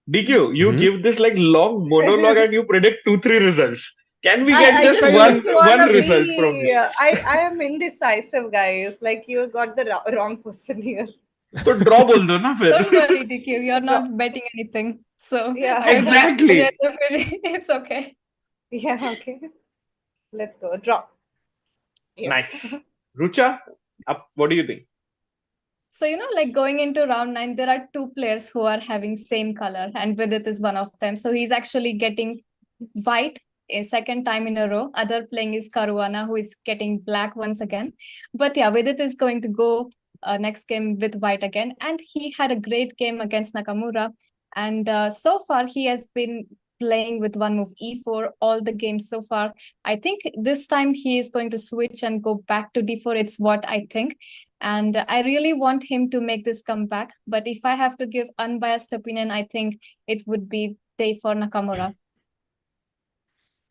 DQ, you give this like long monologue and you predict 2-3 results. Can we get just one result from you? I am indecisive, guys. Like, you got the wrong person here. So draw bol do na fir. Don't worry, DQ. You're not betting anything. So Yeah, exactly. It's okay. Yeah, okay. Let's go. Draw. Yes. Nice. Rucha, what do you think? So, like going into round 9, there are 2 players who are having same color, and Vidit is one of them. So he's actually getting white a second time in a row. Other playing is Caruana, who is getting black once again. But yeah, Vidit is going to go next game with white again. And he had a great game against Nakamura. And so far, he has been playing with one move e4 all the games so far. I think this time he is going to switch and go back to d4. It's what I think. And I really want him to make this comeback. But if I have to give unbiased opinion, I think it would be day for Nakamura.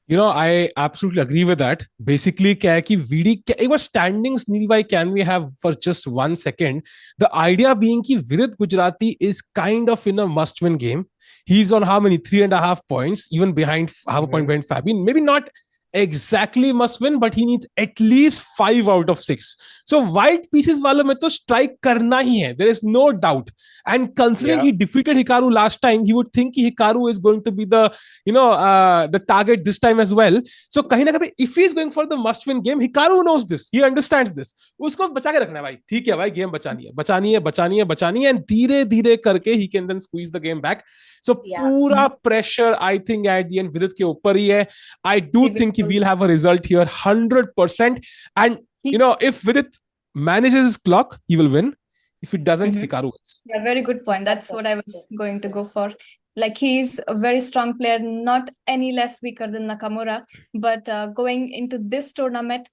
I absolutely agree with that. Basically, VD was standings nearby. Can we have for just 1 second? The idea being that Vidit Gujrathi is kind of in a must-win game. He's on how many? 3.5 points, even behind half a point behind Fabian. Maybe not exactly must win, but he needs at least 5 out of 6. So white pieces wala mein to strike karna hi hai. There is no doubt. And considering he defeated Hikaru last time, he would think Hikaru is going to be the the target this time as well. So kahin na kahin, if he is going for the must-win game, Hikaru knows this. He understands this. Usko bacha ke rakhna hai bhai. ठीक है भाई, game बचानी है, and धीरे करके he can then squeeze the game back. So pura pressure, I think at the end Vidit ke upar hi hai. I do think we'll have a result here 100%. And if Vidit manages his clock, he will win. If it doesn't, Hikaru wins. Yeah, very good point. That's what I was going to go for. Like, he's a very strong player, not any less weaker than Nakamura. But going into this tournament,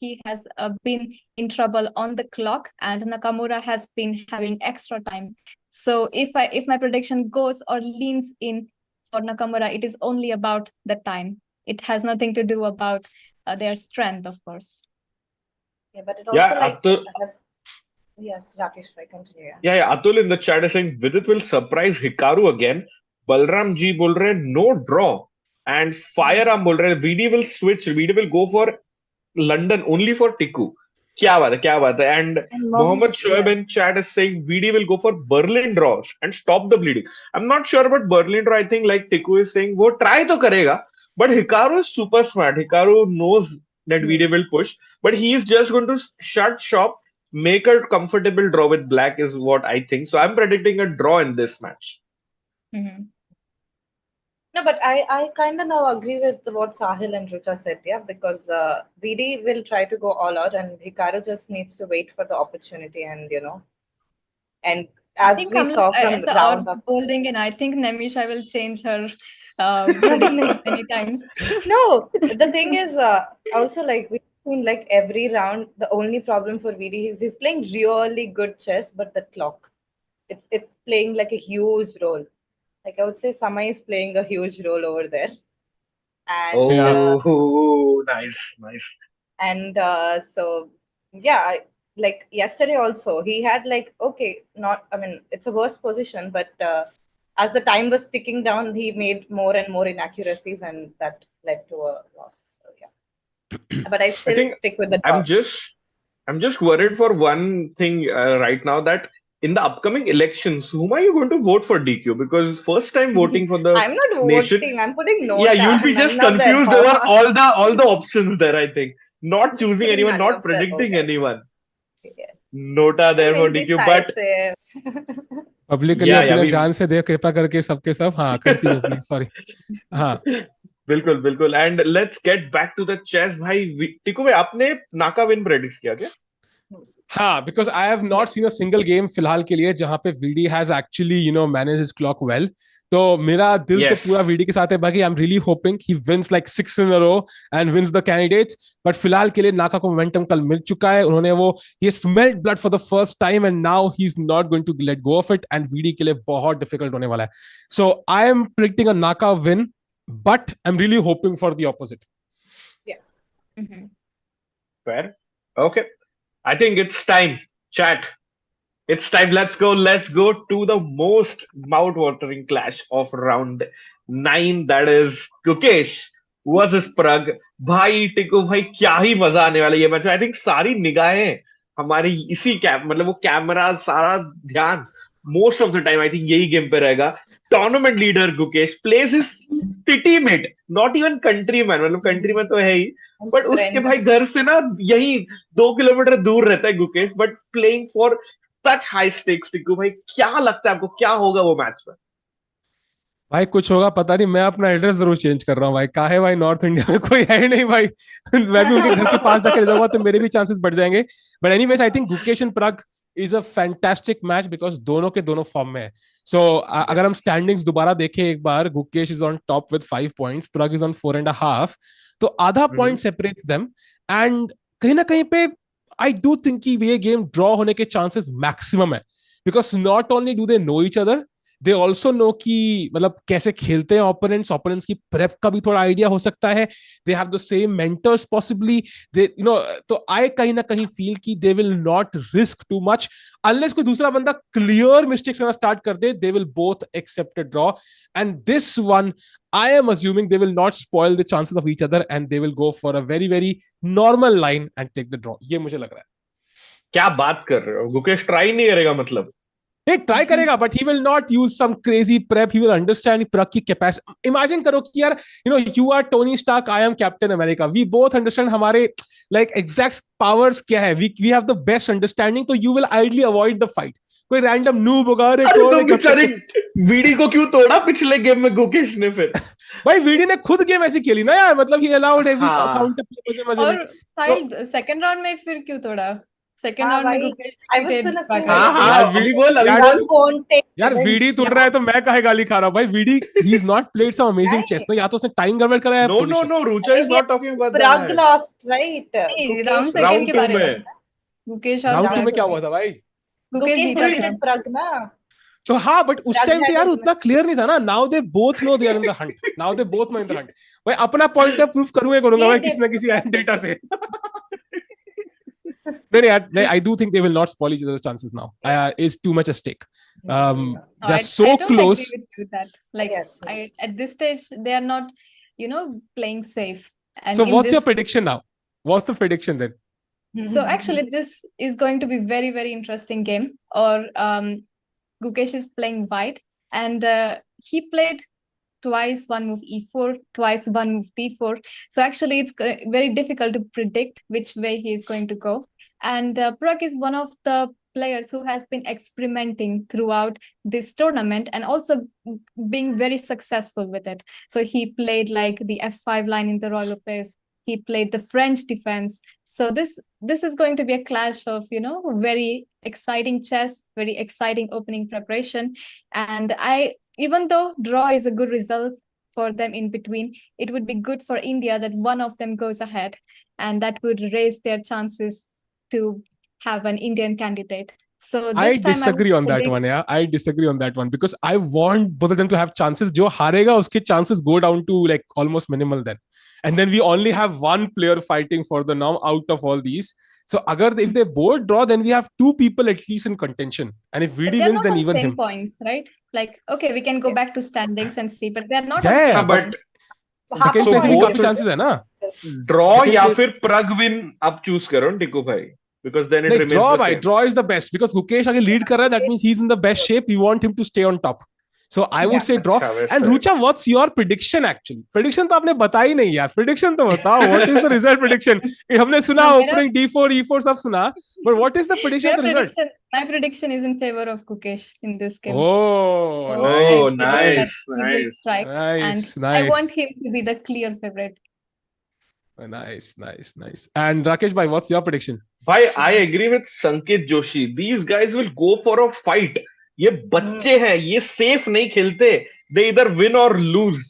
he has been in trouble on the clock, and Nakamura has been having extra time. So if my prediction goes or leans in for Nakamura, it is only about the time. It has nothing to do about their strength, of course. Yeah, but it also has... Yes, Rakesh, I continue. Yeah. Atul in the chat is saying Vidit will surprise Hikaru again. Balram Ji bol rahe no draw. And Firearm bol rahe VD will switch. VD will go for London only for Tiku. Kya baat hai. And Mohammed Shoaib in chat is saying VD will go for Berlin draws and stop the bleeding. I'm not sure about Berlin draw. I think like Tiku is saying, wo try to karega. But Hikaru is super smart. Hikaru knows that VD will push. But he is just going to shut shop, make a comfortable draw with black is what I think. So I'm predicting a draw in this match. Mm-hmm. No, but I kind of now agree with what Sahil and Rucha said, because VD will try to go all out and Hikaru just needs to wait for the opportunity and, and as we saw from round of holding, and I think Nemisha will change her prediction many times. No, the thing is also like we've seen like every round, the only problem for VD is he's playing really good chess, but the clock, it's playing like a huge role. Like I would say Samay is playing a huge role over there. And nice. And so like yesterday also he had like it's a worse position, but as the time was ticking down, he made more and more inaccuracies, and that led to a loss. So yeah, but I still stick with the draw. I'm just worried for one thing right now, that in the upcoming elections, whom are you going to vote for, DQ? Because first time voting for the I'm not nation, voting. I'm putting no. Yeah, you'll be just confused over all the options there. I think not choosing anyone, not predicting anyone. Yeah. Nota there for DQ, but public ध्यान से देख कृपा करके सबके सब. हाँ, continue please. Sorry. हाँ. बिल्कुल. And let's get back to the chess, भाई. टिकू भाई, आपने नाका विन प्रेडिक्ट किया क्या? हाँ, because I have not seen a single game फिलहाल के लिए जहाँ पे VD has actually managed his clock well. तो मेरा दिल तो पूरा VD के साथ है. बाकी I'm really hoping he wins like 6 in a row and wins the candidates. But फिलहाल के लिए नाका को momentum कल मिल चुका है. उन्होंने he smelled blood for the first time and now he's not going to let go of it. And VD के लिए बहुत difficult होने वाला है. So I am predicting a Naka win, but I'm really hoping for the opposite. Yeah. Fair. Okay. I think it's time, chat. It's time. Let's go to the most mouth-watering clash of round 9. That is Gukesh versus Prag. भाई टिको भाई क्या ही मजा आने वाला ये match. I think सारी निगाहें हमारी इसी मतलब वो कैमरा सारा ध्यान most of the time I think यही गेम पे रहेगा. Tournament leader Gukesh plays his city mate, not even countryman. मतलब कंट्रीमैन तो है ही, बट उसके भाई घर से ना यही 2 किलोमीटर दूर रहता है Gukesh, but playing for such high stakes. Tiku भाई क्या लगता है आपको, क्या होगा वो मैच में? भाई कुछ होगा पता नहीं. मैं अपना एड्रेस जरूर चेंज कर रहा हूँ भाई. काहे भाई नॉर्थ इंडिया में कोई है ही नहीं भाई. मैं भी उनके घर के पास जाकर जाऊंगा तो मेरे भी चांसेस बढ़ जाएंगे. But anyways I think Gukesh and Pragg is a fantastic match because दोनों के दोनों फॉर्म में है. सो अगर हम स्टैंडिंग्स दोबारा देखें एक बार, Gukesh is on top with 5 points, Pragg is on 4.5. तो आधा पॉइंट सेपरेट्स देम. एंड कहीं ना कहीं पे आई डू थिंक कि ये गेम ड्रॉ होने के चांसेस मैक्सिमम है because not only do they know each other, they also know कि मतलब कैसे खेलते हैं ओपोनेंट्स की प्रेप का भी थोड़ा आइडिया हो सकता है. They have the same mentors possibly, they you know. तो आई कहीं ना कहीं फील कि they will not risk too much unless कोई दूसरा बंदा क्लियर मिस्टेक्स करना स्टार्ट कर दे. They will both accept a draw and this one I am assuming they will not spoil the chances of each other and they will go for a very very normal line and take the draw. ये मुझे लग रहा है. क्या बात कर रहे हो? गुकेश ट्राई नहीं करेगा मतलब? नहीं ट्राई करेगा but he will not use some crazy prep. He will understand Pragg की कैपेसिटी. इमेजिन करो कि यार you know you are Tony Stark, I am captain America. We both understand हमारे लाइक एग्जैक्ट पावर्स क्या है. We have the best understanding. तो you will ideally avoid the fight. कोई random noob होगा. अरे तो बेचारे वीडी को क्यों तोड़ा पिछले गेम में गुकेश ने फिर? भाई वीडी ने खुद गेम ऐसी खेली ना यार. मतलब ही अलाउड एवरी काउंटर प्ले मजे में. और सेकंड राउंड में फिर क्यों तोड़ा? सेकंड राउंड में Gukesh I was gonna say VD बोल यार वीडी तोड़ रहा है तो मैं काहे गाली खा रहा हूं भाई. VD he is not played some amazing chess. तो या तो उसने टाइम गड़बड़ करा है. No Rucha is not talking about that. Prag lost, right? Round second के बारे में गुकेश और राउंड 2 में क्या हुआ था भाई? गुकेश जीता था. Prag ना. तो हाँ बट उस टाइम पे यार उतना क्लियर नहीं था ना. Now they both know they are in the hunt. Now they both know in the hunt. भाई अपना पॉइंट प्रूफ करूंगा भाई किसी ना किसी डेटा से. नहीं, I do think they will not spoil each other's chances now. It's too much at stake. They're so I don't close. agree with you that. Like, Yes. at this stage, they are not, playing safe. And So in what's your this- prediction now? What's the prediction then? So actually, this is going to be very, very interesting game. Or Gukesh is playing white, and he played twice one move e4, twice one move d4. So actually, it's very difficult to predict which way he is going to go. And Prag is one of the players who has been experimenting throughout this tournament and also being very successful with it. So he played like the f5 line in the Royal Pace. He played the French defense. So this is going to be a clash of, very exciting chess, very exciting opening preparation. And even though draw is a good result for them in between, it would be good for India that one of them goes ahead, and that would raise their chances to have an Indian candidate. So I disagree on that one. Yeah, I disagree on that one because I want both of them to have chances. जो हारेगा उसके chances go down to like almost minimal then. And then we only have one player fighting for the now out of all these. So if they both draw, then we have 2 people at least in contention. And if VD wins, then even him. Points, right? Like, okay, we can go back to standings and see, but they're not. Yeah, but second place में काफी chances है ना. Draw या फिर Prag win आप choose करो टिकू भाई. Because then it remains draw the same. Draw is the best because Gukesh आगे lead कर रहा है. That means he's in the best shape. We want him to stay on top. So I would say draw. And Rucha, what's your prediction actually? Prediction तो आपने बताई नहीं यार. Prediction तो बताओ. What is the result prediction? हमने सुना opening d4, e4 सब सुना. But what is the prediction of the result? My prediction is in favor of Gukesh in this game. Oh, nice. And I want him to be the clear favorite. Nice. And Rakesh bhai, what's your prediction? Bhai, I agree with Sanket Joshi. These guys will go for a fight. ये बच्चे हैं, ये safe नहीं खेलते. दे इधर win और loose,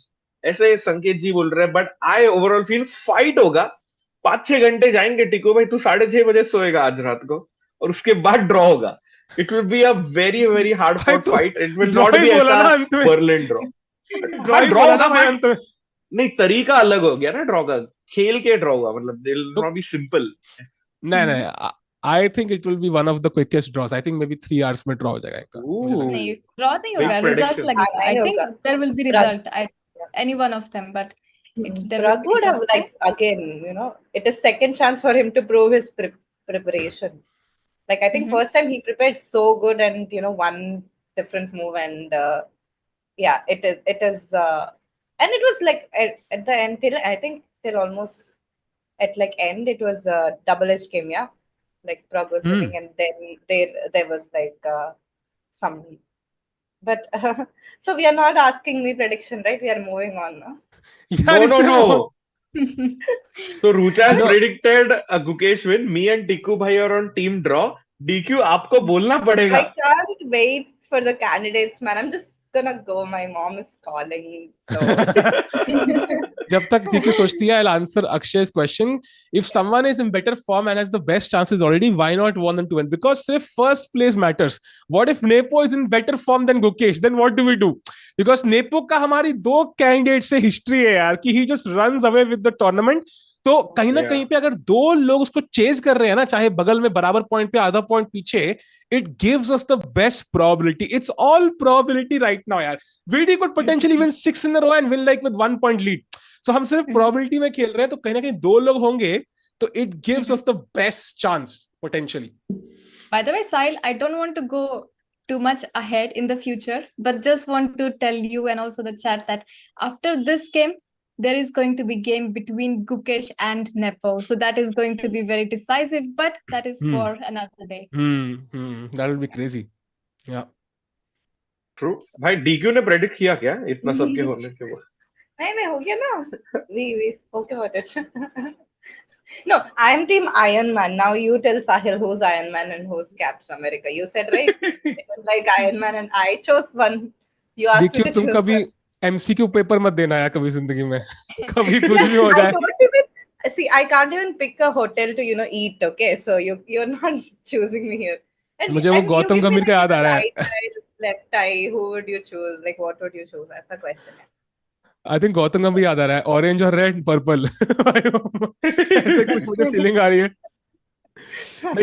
ऐसे संकेत जी बोल रहे हैं. But I overall feel fight होगा. 5-6 घंटे जाएंगे. टिको भाई तू 6:30 बजे सोएगा आज रात को और उसके बाद ड्रॉ होगा. It will be a very very hard fought fight. It will not be ऐसा बर्लिन ड्रॉ. ड्रॉ होगा नहीं, तरीका अलग हो गया ना ड्रॉ का. खेल के ड्रॉ होगा. मतलब दे विल नॉट बी सिंपल. नहीं I think it will be one of the quickest draws. I think maybe 3 hours में draw हो जाएगा एक नहीं draw नहीं Big होगा, result prediction. लगेगा. I think होगा. there will be result. Any one of them, but there will Pragg be would have result. like again, it is second chance for him to prove his preparation. Like I think first time he prepared so good and one different move and it is and it was like at the end till almost at like end it was a double-edged game, yeah. Like Pragg was winning and then there was like some, but so we are not asking me prediction, right? We are moving on now. No. So Rucha has predicted a Gukesh win. Me and Tiku bhai are on team draw. DQ, आपको बोलना पड़ेगा. I can't wait for the candidates, man. I'm just gonna go. My mom is calling. So. जब तक DQ सोचती है, I'll answer Akshay's question. If someone is in better form and has the best chances already, why not want them to win? Because if first place matters. What if Nepo is in better form than Gukesh? Then what do we do? Because Nepo का हमारी 2 candidates से history है यार कि he just runs away with the tournament. तो कहीं ना कहीं पे अगर 2 लोग उसको चेज कर रहे हैं ना, चाहे बगल में बराबर पॉइंट पे आधा पॉइंट पीछे, it gives us the best probability. It's all probability right now यार. VD could potentially win 6 in a row and win like with 1 point lead. So हम सिर्फ probability में खेल रहे हैं, तो कहीं ना कहीं 2 लोग होंगे, तो it gives us the best chance potentially. By the way, Sahil, I don't want to go too much ahead in the future, but just want to tell you and also the chat that after this game, there is going to be game between Gukesh and Nepo. So that is going to be very decisive, but that is for another day. That will be crazy. Yeah. True. भाई DQ ने predict किया क्या इतना सबके होने के बाद? नहीं हो गया ना. We spoke about it. No, I am team Iron Man. Now you tell Sahil who's Iron Man and who's Captain America. You said right. It was like Iron Man and I chose one. You asked me to choose one. MCQ paper मत देना यार कभी जिंदगी में. कभी कुछ भी हो जाए. See, I can't even pick a hotel to eat. Okay, so you're not choosing me here. मुझे वो गौतम गंभीर का याद आ रहा है. Left eye, who would you choose? Like what would you choose? ऐसा question है. I think गौतम गंभीर याद आ रहा है. Orange और red, purple. ऐसे कुछ मुझे feeling आ रही है.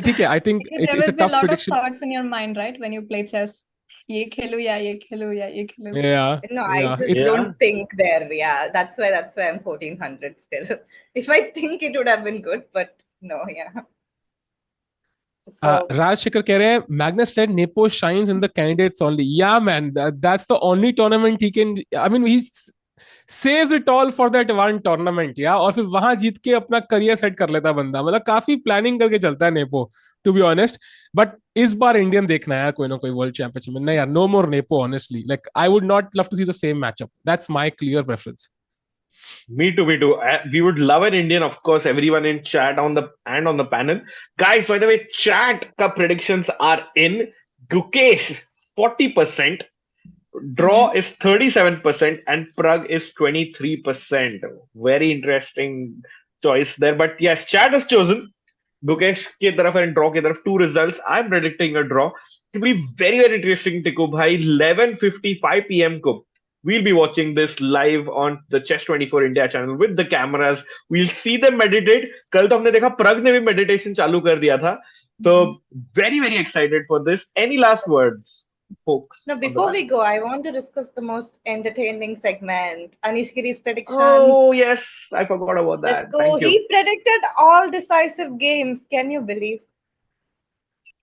ठीक है. I think it's a tough prediction. There will be a lot of thoughts in your mind, right, when you play chess. ये खेलूं या ये खेलूं या ये खेलूं. Yeah. No, I just don't think there. Yeah, that's why I'm 1400 still. If I think it would have been good, but no, yeah. So, Raj Shikhar कह रहे हैं, Magnus said Nepo shines in the candidates only. Yeah, man, that's the only tournament he can. I mean, he saves it all for that one tournament. Yeah, और फिर वहां जीत के अपना career set कर लेता बंदा. मतलब काफी प्लानिंग करके चलता है Nepo, to be honest. But इस बार इंडियन देखना है यार कोई ना कोई वर्ल्ड चैंपियनशिप में. नहीं यार, no more Nepo, honestly. Like I would not love to see the same matchup. That's my clear preference. Me too. We would love an Indian, of course. Everyone in chat on the panel, guys. By the way, chat ka predictions are in. Gukesh 40%, draw is 37%, and Pragg is 23%. Very interesting choice there. But yes, chat has chosen Gukesh ki taraf and draw ki taraf 2 results. I'm predicting a draw. It will be very, very interesting, Tiku bhai. 11:55 p.m. ko. We'll be watching this live on the Chess24 India channel with the cameras. We'll see them meditate. कल तो हमने देखा Pragg ने भी meditation चालू कर दिया था. So very, very excited for this. Any last words, folks? No, before we go, I want to discuss the most entertaining segment, Anish Giri's predictions. Oh yes, I forgot about that. Let's go. He predicted all decisive games. Can you believe?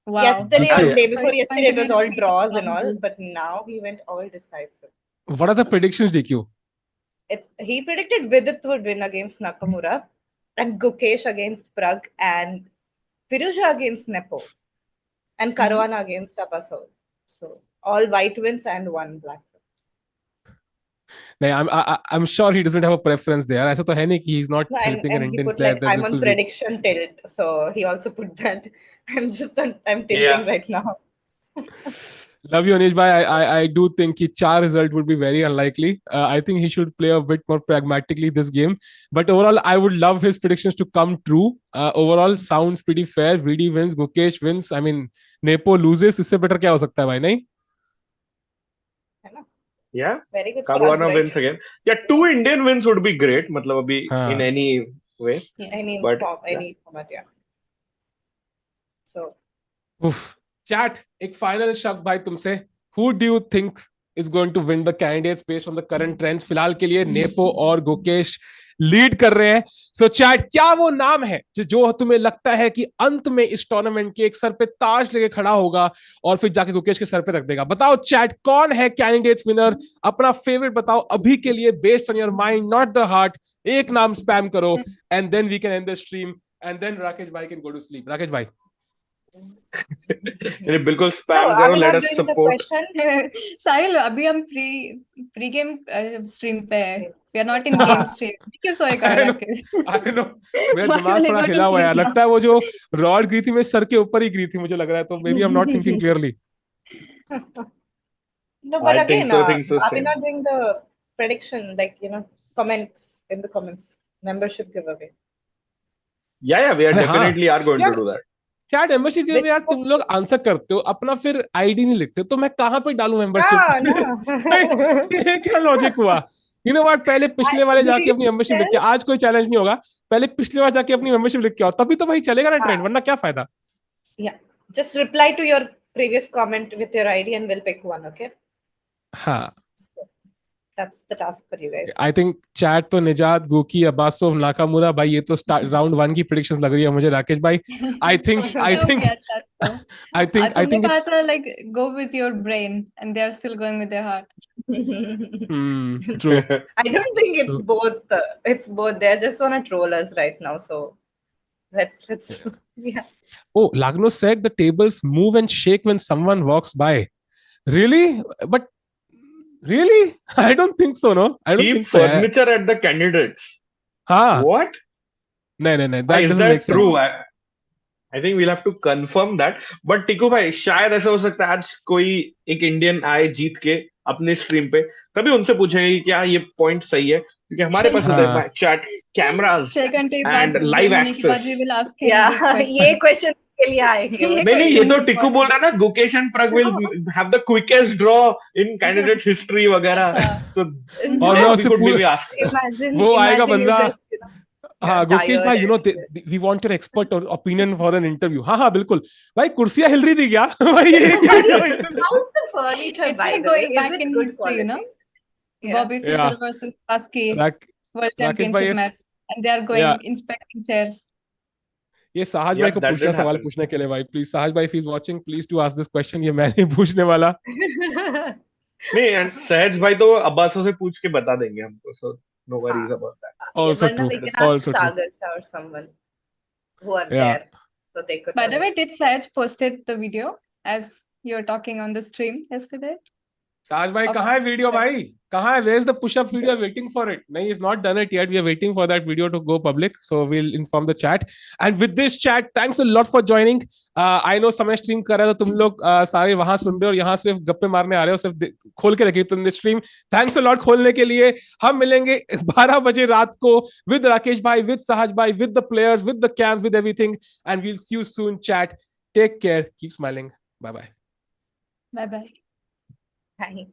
Wow. Yesterday or day before yesterday, it was all draws and all, but now he went all decisive. What are the predictions, DQ? He predicted Vidit would win against Nakamura, and Gukesh against Pragg, and Firuza against Nepo, and Caruana against Apaso. So all white wins and 1 black. I'm sure he doesn't have a preference there. ऐसा तो है नहीं कि he's not helping an Indian player. I'm on prediction tilt, so he also put that. I'm tilting right now. Love you, Anish bhai. I do think his 4 result would be very unlikely. I think he should play a bit more pragmatically this game. But overall, I would love his predictions to come true. Overall, sounds pretty fair. VD wins, Gukesh wins. I mean, Nepo loses. इससे better क्या हो सकता है भाई नहीं? Yeah. Very good. Caruana wins again. Yeah, 2 Indian wins would be great. मतलब अभी in any way. Any format, yeah. So chat, एक final शक भाई तुमसे. Who do you think is going to win the candidates based on the current trends? फिलहाल के लिए nepo और गुकेश लीड कर रहे हैं. सो चैट, क्या वो नाम है जो तुम्हें लगता है कि अंत में इस टूर्नामेंट के एक सर पे ताज लेके खड़ा होगा और फिर जाके गुकेश के सर पे रख देगा? बताओ चैट, कौन है कैंडिडेट्स विनर? अपना फेवरेट बताओ अभी के लिए, based on your mind, not the heart. एक नाम स्पैम करो and then we can end the stream and then Rakesh भाई can go to sleep. Rakesh भाई बिल्कुल स्पैम करो, लेट अस सपोर्ट. साहिल, अभी हम प्री गेम स्ट्रीम पे है, we are not in game stream. क्यों सोएगा राकेश? आई नो, मेरा दिमाग थोड़ा हिला हुआ है. लगता है वो जो रॉड गिरी थी मेरे सर के ऊपर ही गिरी थी, मुझे लग रहा है. तो maybe I am not thinking clearly. No, but I again, think so, are we same. not doing the prediction, like, comments in the comments, membership giveaway? Yeah, we are हाँ. definitely are going to यार, do that. क्या membership give यार तुम लोग answer करते हो, अपना फिर आईडी नहीं लिखते, तो मैं कहां पे डालूं मेंबरशिप? ये क्या लॉजिक हुआ? यू नो व्हाट, पहले पिछले वाले जाके अपनी मेंबरशिप लिख के, आज कोई चैलेंज नहीं होगा, पहले पिछले बार जाके अपनी मेंबरशिप लिख के आओ, तभी तो भाई चलेगा ना ट्रेंड, वरना क्या फायदा? Yeah, just reply to your previous comment with your ID and we'll pick one, okay? हाँ, So, that's the task for you guys. I think chat तो निजात, गुकी, अब्बासोव, नाकामुरा भाई, ये तो राउंड 1 की प्रेडिक्शंस लग रही है मुझे. राकेश भाई, I think like go with your brain and they are still going with their heart. True. I don't think it's both. It's both. They just want to troll us right now. So let's yeah. Oh, Lagno said the tables move and shake when someone walks by. Really? But really? I don't think so, no? I don't Keep think so. furniture at the candidates. हाँ. What? No. That Is doesn't that make true? sense. I think we'll have to confirm that. But टिकू भाई, शायद ऐसा हो सकता है आज कोई एक इंडियन आए जीत के अपने स्ट्रीम पे, तभी उनसे पूछेंगे कि क्या ये पॉइंट सही है, क्योंकि हमारे पास होते हैं chat cameras and live access. ये क्वेश्चन के लिए आएंगे. नहीं, ये तो टिकू बोल रहा है ना, Gukesh and Pragg will have the quickest draw in candidate history वगैरह. सो वो आएगा बंदा. हाँ गुकेश भाई, you know we want your expert opinion for an interview. हाँ बिल्कुल भाई, कुर्सियां हिल रही थी क्या भाई? ये How's the furniture, by the way? Is it good quality? Bobby Fischer versus Husky World Championship match, and they are going inspecting chairs. ये साहज भाई को पूछना सवाल पूछने के लिए भाई, प्लीज साहज भाई, if he is watching, please to ask this question. ये मैं नहीं पूछने वाला. नहीं, एंड सहज भाई तो अब्बासों से पूछ के बता देंगे हमको, so no worries about that. Also true. Also true. Sagar or someone who are there, so they could. By the way, did Sahaj posted the video as you're talking on the stream yesterday? साज भाई कहाँ है video भाई? कहाँ है? Where is the push-up video? Waiting for it. नहीं, it's not done it yet. We are waiting for that video to go public. So we'll inform the chat. And with this chat, thanks a lot for joining. I know समय stream कर रहा है तो तुम लोग सारे वहां सुन रहे हो और यहाँ सिर्फ गप्पे मारने आ रहे हो, सिर्फ खोल के रखिए तुम स्ट्रीम. Thanks a lot खोलने के लिए. हम मिलेंगे 12 बजे रात को with राकेश भाई, with साहज भाई, with the players, with the camp, with everything. And we'll see you soon, chat. Take care. Keep smiling. Bye bye. Bye bye. Bye.